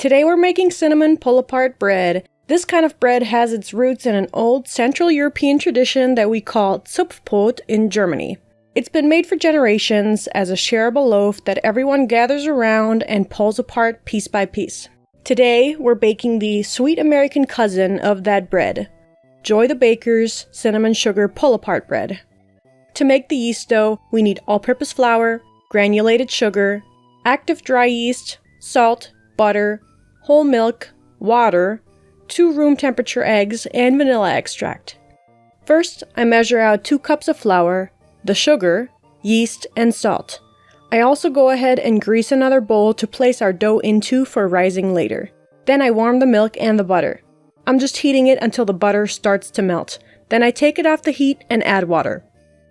Today we're making cinnamon pull-apart bread. This kind of bread has its roots in an old Central European tradition that we call Zupfbrot in Germany. It's been made for generations as a shareable loaf that everyone gathers around and pulls apart piece by piece. Today we're baking the sweet American cousin of that bread, JoytheBaker's cinnamon sugar pull-apart bread. To make the yeast dough, we need all-purpose flour, granulated sugar, active dry yeast, salt, butter, whole milk, water, 2 room temperature eggs, and vanilla extract. First, I measure out 2 cups of flour, the sugar, yeast, and salt. I also go ahead and grease another bowl to place our dough into for rising later. Then I warm the milk and the butter. I'm just heating it until the butter starts to melt. Then I take it off the heat and add water.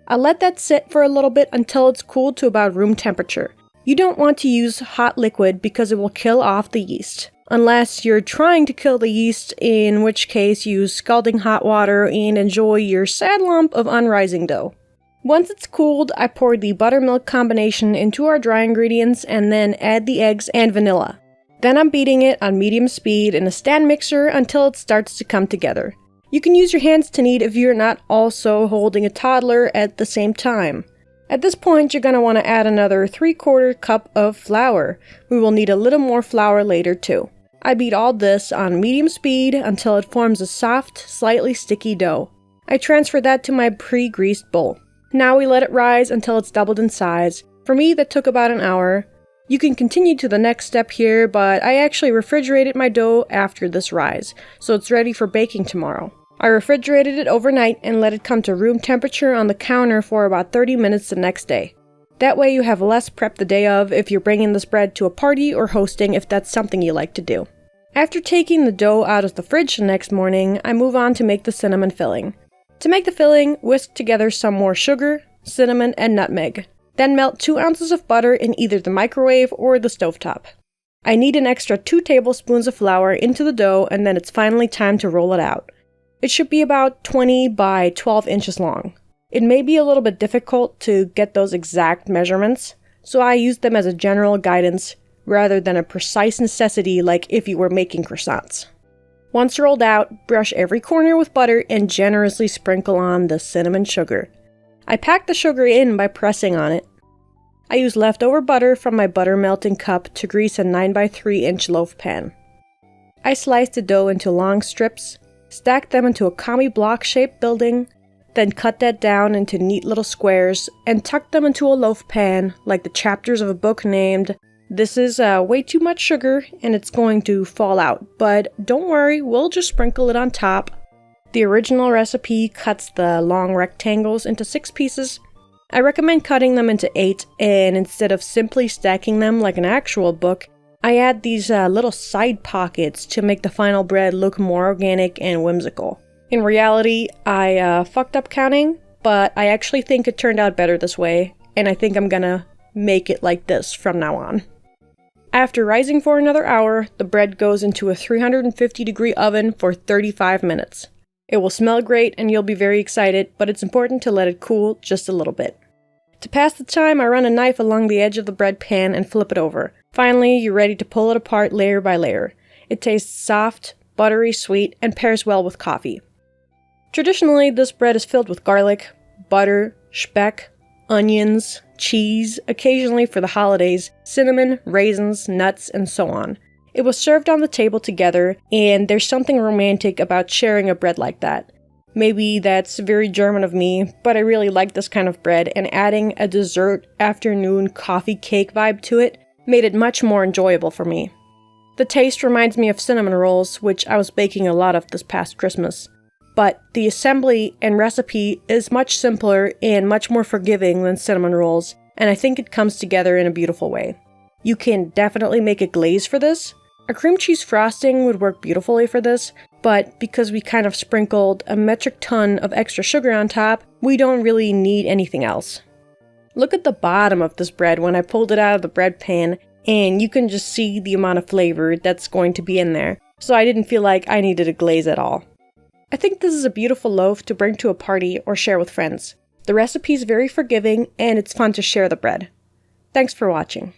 I'll let that sit for a little bit until it's cooled to about room temperature. You don't want to use hot liquid because it will kill off the yeast. Unless you're trying to kill the yeast, in which case use scalding hot water and enjoy your sad lump of unrising dough. Once it's cooled, I pour the buttermilk combination into our dry ingredients and then add the eggs and vanilla. Then I'm beating it on medium speed in a stand mixer until it starts to come together. You can use your hands to knead if you're not also holding a toddler at the same time. At this point, you're going to want to add another 3/4 cup of flour. We will need a little more flour later too. I beat all this on medium speed until it forms a soft, slightly sticky dough. I transfer that to my pre-greased bowl. Now we let it rise until it's doubled in size. For me, that took about an hour. You can continue to the next step here, but I actually refrigerated my dough after this rise, so it's ready for baking tomorrow. I refrigerated it overnight and let it come to room temperature on the counter for about 30 minutes the next day. That way you have less prep the day of if you're bringing this bread to a party or hosting if that's something you like to do. After taking the dough out of the fridge the next morning, I move on to make the cinnamon filling. To make the filling, whisk together some more sugar, cinnamon, and nutmeg. Then melt 2 ounces of butter in either the microwave or the stovetop. I knead an extra 2 tablespoons of flour into the dough and then it's finally time to roll it out. It should be about 20 by 12 inches long. It may be a little bit difficult to get those exact measurements, so I use them as a general guidance rather than a precise necessity like if you were making croissants. Once rolled out, brush every corner with butter and generously sprinkle on the cinnamon sugar. I pack the sugar in by pressing on it. I use leftover butter from my butter melting cup to grease a 9 by 3 inch loaf pan. I slice the dough into long strips, stack them into a commie block shaped building, then cut that down into neat little squares and tuck them into a loaf pan like the chapters of a book named "This is way too much sugar and it's going to fall out, but don't worry, we'll just sprinkle it on top." The original recipe cuts the long rectangles into 6 pieces. I recommend cutting them into 8, and instead of simply stacking them like an actual book, I add these little side pockets to make the final bread look more organic and whimsical. In reality, I fucked up counting, but I actually think it turned out better this way, and I think I'm gonna make it like this from now on. After rising for another hour, the bread goes into a 350-degree oven for 35 minutes. It will smell great and you'll be very excited, but it's important to let it cool just a little bit. To pass the time, I run a knife along the edge of the bread pan and flip it over. Finally, you're ready to pull it apart layer by layer. It tastes soft, buttery sweet, and pairs well with coffee. Traditionally, this bread is filled with garlic, butter, speck, onions, cheese, occasionally for the holidays, cinnamon, raisins, nuts, and so on. It was served on the table together, and there's something romantic about sharing a bread like that. Maybe that's very German of me, but I really like this kind of bread, and adding a dessert afternoon coffee cake vibe to it made it much more enjoyable for me. The taste reminds me of cinnamon rolls, which I was baking a lot of this past Christmas. But the assembly and recipe is much simpler and much more forgiving than cinnamon rolls, and I think it comes together in a beautiful way. You can definitely make a glaze for this. A cream cheese frosting would work beautifully for this, but because we kind of sprinkled a metric ton of extra sugar on top, we don't really need anything else. Look at the bottom of this bread when I pulled it out of the bread pan, and you can just see the amount of flavor that's going to be in there, so I didn't feel like I needed a glaze at all. I think this is a beautiful loaf to bring to a party or share with friends. The recipe is very forgiving, and it's fun to share the bread. Thanks for watching.